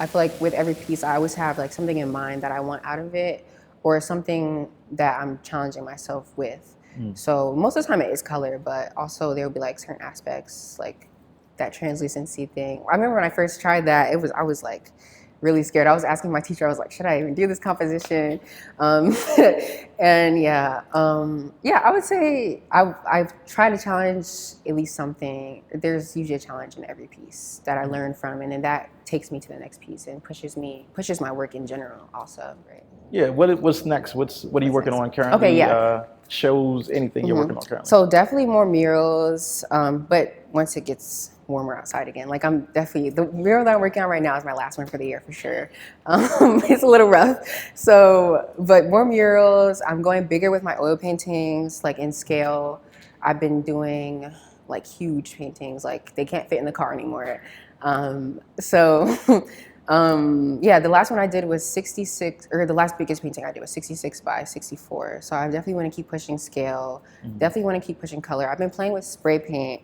I feel like with every piece, I always have like something in mind that I want out of it, or something that I'm challenging myself with. So most of the time it is color, but also there will be like certain aspects like that translucency thing. I remember when I first tried that, I was like really scared. I was asking my teacher, I was like, should I even do this composition? Um, and yeah, I would say I've tried to challenge at least something. There's usually a challenge in every piece that I learn from, and then that takes me to the next piece and pushes my work in general also, right? Yeah. What's next? What are you What's working next? on Okay, currently? yeah. Shows, anything you're working on currently? So definitely more murals, but once it gets warmer outside again, like I'm definitely, the mural that I'm working on right now is my last one for the year for sure. It's a little rough. So, but more murals, I'm going bigger with my oil paintings, like in scale. I've been doing like huge paintings, like they can't fit in the car anymore. So yeah, the last one I did was 66, or the last biggest painting I did was 66 by 64. So I definitely want to keep pushing scale. Definitely want to keep pushing color. I've been playing with spray paint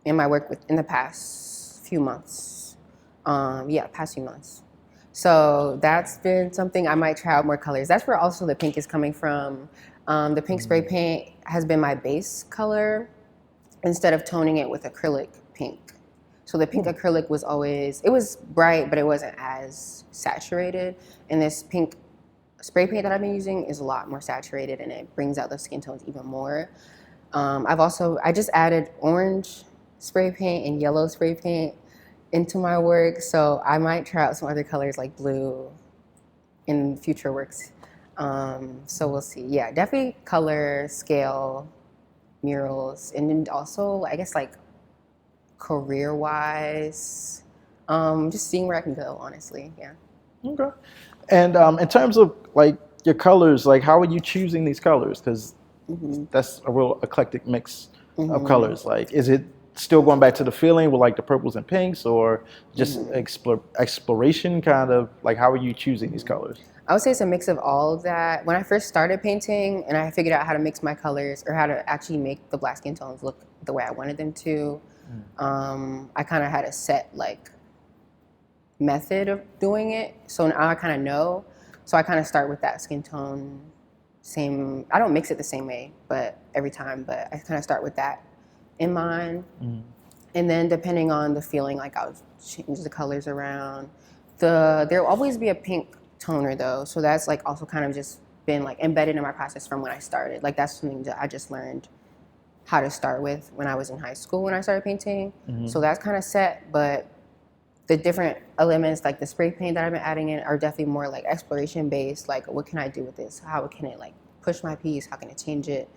in my work in the past few months. Yeah, past few months. So that's been something I might try out more colors. That's where also the pink is coming from. The pink spray paint has been my base color instead of toning it with acrylic pink. So the pink acrylic was always, it was bright, but it wasn't as saturated. And this pink spray paint that I've been using is a lot more saturated, and it brings out the skin tones even more. I just added orange spray paint and yellow spray paint into my work. So I might try out some other colors like blue in future works. So we'll see. Yeah, definitely color, scale, murals, and then also I guess like career wise, just seeing where I can go, honestly. Yeah. Okay. And in terms of like your colors, like how are you choosing these colors? Because that's a real eclectic mix of colors. Like, is it still going back to the feeling with like the purples and pinks, or just exploration kind of like how are you choosing these colors? I would say it's a mix of all of that. When I first started painting and I figured out how to mix my colors or how to actually make the black skin tones look the way I wanted them to, I kind of had a set like method of doing it. So now I kind of know. So I kind of start with that skin tone, same. I don't mix it the same way, but every time. But I kind of start with that in mind, and then depending on the feeling, like I'll change the colors around. There'll always be a pink toner though, so that's like also kind of just been like embedded in my process from when I started. Like that's something that I just learned how to start with when I was in high school when I started painting. So that's kind of set, but the different elements like the spray paint that I've been adding in are definitely more like exploration based. Like what can I do with this? How can it like push my piece? How can it change it?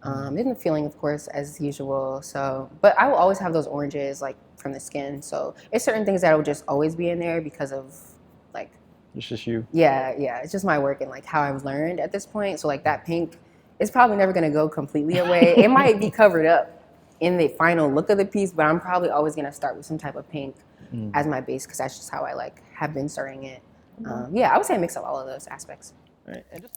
And the feeling, of course, as usual. So, but I will always have those oranges like from the skin. So it's certain things that will just always be in there because of like, It's just you. yeah, it's just my work and like how I've learned at this point. So like that pink is probably never gonna go completely away. It might be covered up in the final look of the piece, but I'm probably always gonna start with some type of pink as my base because that's just how I like have been starting it. Yeah, I would say a mix of all of those aspects. Right. And just